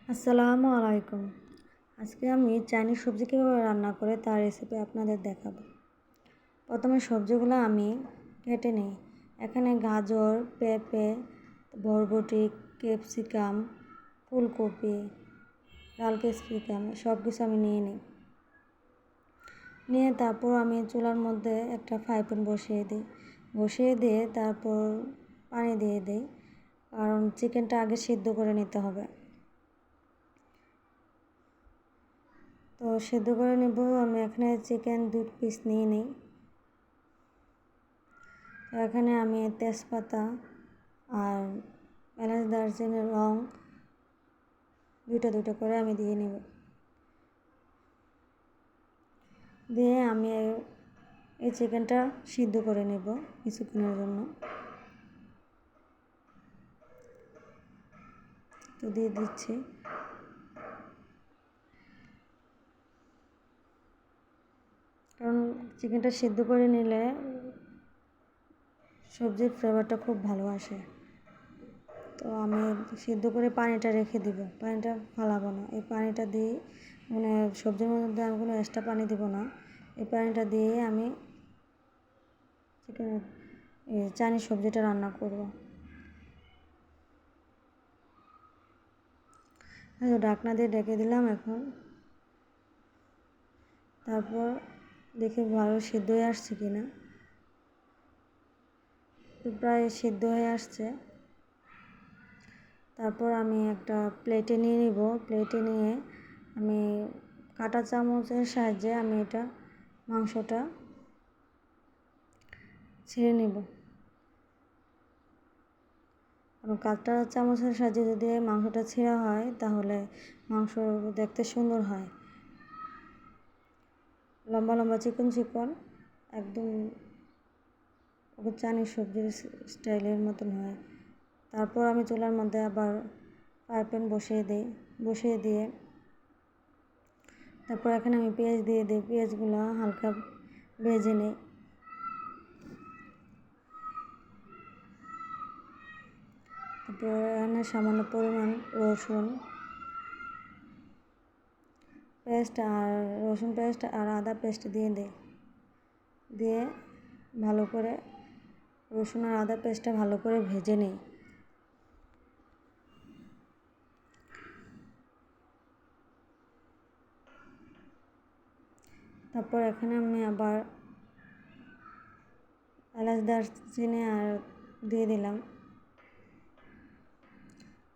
আসসালামু আলাইকুম। আজকে আমি চাইনিজ সবজি কীভাবে রান্না করে তার রেসিপি আপনাদের দেখাবো। প্রথমে সবজিগুলো আমি কেটে নিই। এখানে গাজর, পেঁপে, বরবটি, ক্যাপসিকাম, ফুলকপি, লাল ক্যাপসিকাম সব কিছু আমি নিয়ে নিই। নিয়ে তারপর আমি চুলার মধ্যে একটা ফ্রাই প্যান বসিয়ে দিয়ে তারপর পানি দিয়ে দিই, কারণ চিকেনটা আগে সিদ্ধ করে নিতে হবে। তো সিদ্ধ করে নেব। আমি এখানে চিকেন 2 পিস নিয়ে নিই। তো এখানে আমি তেজপাতা আর এলাচ, দারচিনি, লং দুটো করে আমি দিয়ে নেব। দিয়ে আমি এই চিকেনটা সিদ্ধ করে নেব কিছুক্ষণের জন্য। তো দিয়ে দিচ্ছি। কারণ চিকেনটা সিদ্ধ করে নিলে সবজির ফ্লেভারটা খুব ভালো আসে। তো আমি সিদ্ধ করে পানিটা রেখে দিব, পানিটা ফালাবো না। এই পানিটা দিয়ে সবজির মধ্যে আমি কোনো এক্সট্রা পানি দিব না। এই পানিটা দিয়ে আমি চাইনিজ সবজিটা রান্না করব। ঢাকনা দিয়ে ঢেকে দিলাম। এখন তারপর দেখি ভালো সিদ্ধ হয়ে আসছে কিনা। তো প্রায় সিদ্ধ হয়ে আসছে। তারপর আমি একটা প্লেটে নিয়ে নিব। প্লেটে নিয়ে আমি কাঁটা চামচের সাহায্যে আমি এটা মাংসটা ছেড়ে নেব। কারণ কাঁটা চামচের সাহায্যে যদি মাংসটা ছেঁড়া হয় তাহলে মাংস দেখতে সুন্দর হয়। লম্বা লম্বা চিকন একদম চাইনিজ সবজির স্টাইলের মতন হয়। তারপর আমি চুলার মধ্যে আবার ফ্রাই প্যান বসিয়ে দিয়ে তারপর এখানে আমি পেঁয়াজ দিয়ে দিই। পেঁয়াজগুলো হালকা ভেজে নিই। তারপর এখানে সামান্য পরিমাণ রসুন পেস্ট আর আদা পেস্ট দিয়ে ভালো করে রসুন আর আদা পেস্টটা ভালো করে ভেজে নিই। তারপর এখানে আমি আবার এলাচ, দারচিনি আর দিয়ে দিলাম।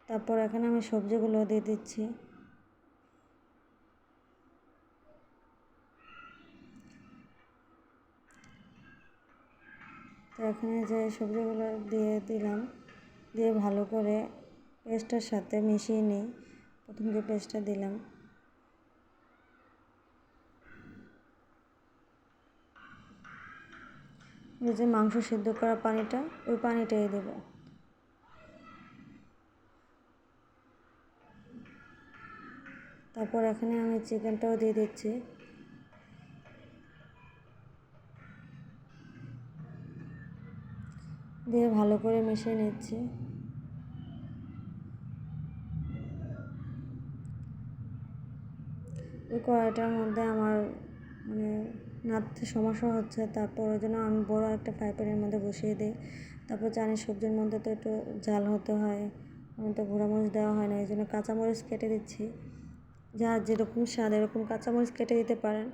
তারপর এখানে আমি সবজিগুলো দিয়ে দিচ্ছি। তো এখানে যে সবজিগুলো দিয়ে দিলাম, দিয়ে ভালো করে পেস্টটার সাথে মিশিয়ে নিই। প্রথম যে পেস্টটা দিলাম, এই যে মাংস সিদ্ধ করা পানিটা, ওই পানিটাই দেব। তারপর এখানে আমি চিকেনটাও দিয়ে দিচ্ছি। দিয়ে ভালো করে মিশিয়ে নিচ্ছি। ওই কড়াইটার মধ্যে আমার নাড়তে সমস্যা হচ্ছে। তারপর ওই জন্য আমি বড় একটা ফ্রাই প্যানের মধ্যে বসিয়ে দিই। তারপর চাইনিজ সবজির মধ্যে তো একটু ঝাল হতে হয়, আমি তো গুঁড়ামরিচ দেওয়া হয় না, এই জন্য কাঁচামরিচ কেটে দিচ্ছি। যার যেরকম স্বাদ এরকম কাঁচামরিচ কেটে দিতে পারেন।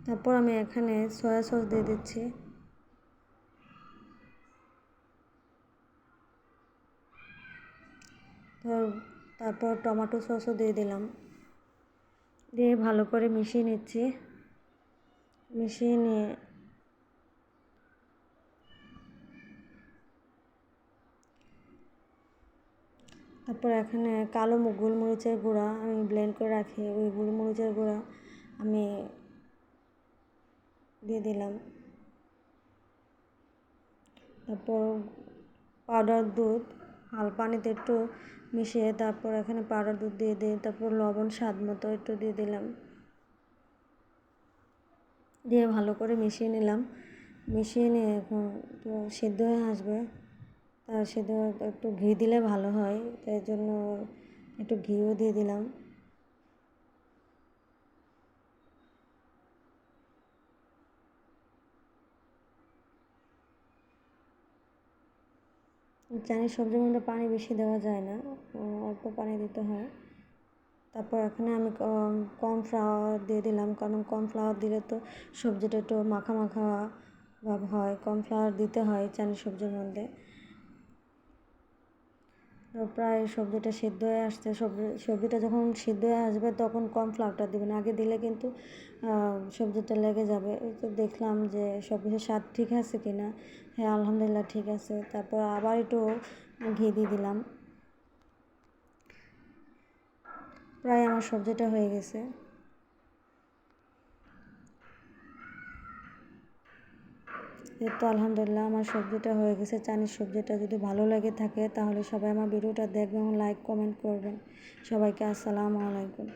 তারপর আমি এখানে সয়া সস দিয়ে দিচ্ছি। তারপর টমেটো সসও দিয়ে দিলাম। দিয়ে ভালো করে মিশিয়ে নিচ্ছি। মিশিয়ে নিয়ে তারপর এখানে কালো গোলমরিচের গুঁড়া আমি ব্লেন্ড করে রাখি, ওই গোলমরিচের গুঁড়া আমি দিয়ে দিলাম। তারপর পাউডার দুধ পানিতে একটু মিশিয়ে তারপর এখানে পাউডার দুধ দিয়ে দিই। তারপর লবণ স্বাদ মতো একটু দিয়ে দিলাম। দিয়ে ভালো করে মিশিয়ে নিলাম। মিশিয়ে নিয়ে এখন তো সিদ্ধ হয়ে আসবে। তার সাথে একটু ঘি দিলে ভালো হয়, তাই জন্য একটু ঘিও দিয়ে দিলাম। চাইনিজ সবজির মধ্যে পানি বেশি দেওয়া যায় না, অল্প পানি দিতে হয়। তারপর এখানে আমি কর্নফ্লাওয়ার দিয়ে দিলাম, কারণ কর্নফ্লাওয়ার দিলে তো সবজিটা একটু মাখা মাখা ভাব হয়, কর্নফ্লাওয়ার দিতে হয় চাইনিজ সবজির মধ্যে। তো প্রায় সবজিটা সিদ্ধ হয়ে আসছে, সবজিটা যখন সিদ্ধ হয়ে আসবে তখন কর্নফ্লাওয়ারটা দেবেন, আগে দিলে কিন্তু সবজিটা লেগে যাবে। তো দেখলাম যে সব কিছু স্বাদ ঠিক আছে কি না, হ্যাঁ আলহামদুলিল্লাহ ঠিক আছে। তারপর আবার একটু ঘি দিয়ে দিলাম। প্রায় আমার সবজিটা হয়ে গেছে। এই তো আলহামদুলিল্লাহ আমার সবজিটা হয়ে গেছে। চাইনিজ সবজিটা যদি ভালো লেগে থাকে তাহলে সবাই আমার ভিডিওটা দেখবেন, লাইক কমেন্ট করবেন। সবাইকে আসসালামু আলাইকুম।